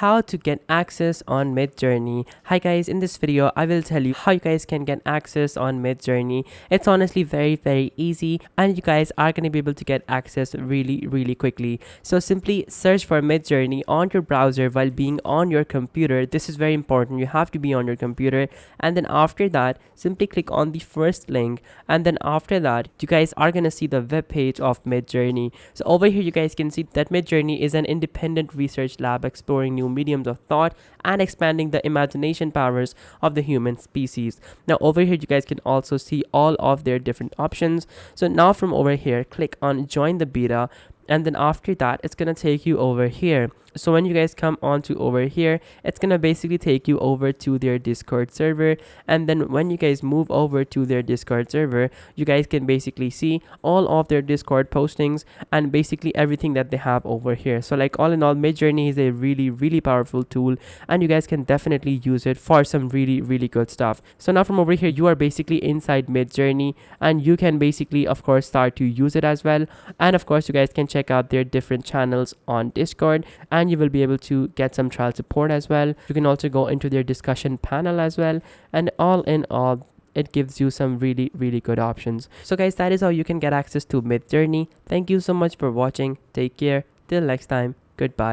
how to get access on Midjourney. Hi guys, in this video I will tell you how you guys can get access on Midjourney. It's honestly very easy and you guys are going to be able to get access really quickly. So simply search for Midjourney on your browser while being on your computer. This is very important. You have to be on your computer, and then after that simply click on the first link, and then after that you guys are going to see the web page of Midjourney. So over here you guys can see that Midjourney is an independent research lab exploring new mediums of thought and expanding the imagination powers of the human species. Now over here you guys can also see all of their different options. So now from over here click on join the beta, and then after that it's gonna take you over here. So when you guys come on to over here, it's gonna basically take you over to their Discord server, and then when you guys move over to their Discord server, you guys can basically see all of their Discord postings and basically everything that they have over here. So like all in all, Midjourney is a really powerful tool, and you guys can definitely use it for some really good stuff. So now from over here you are basically inside Midjourney, and you can basically of course start to use it as well. And of course you guys can check out their different channels on Discord, and you will be able to get some trial support as well. You can also go into their discussion panel as well, and all in all it gives you some really good options. So guys, that is how you can get access to Midjourney. Thank you so much for watching. Take care. Till next time. Goodbye.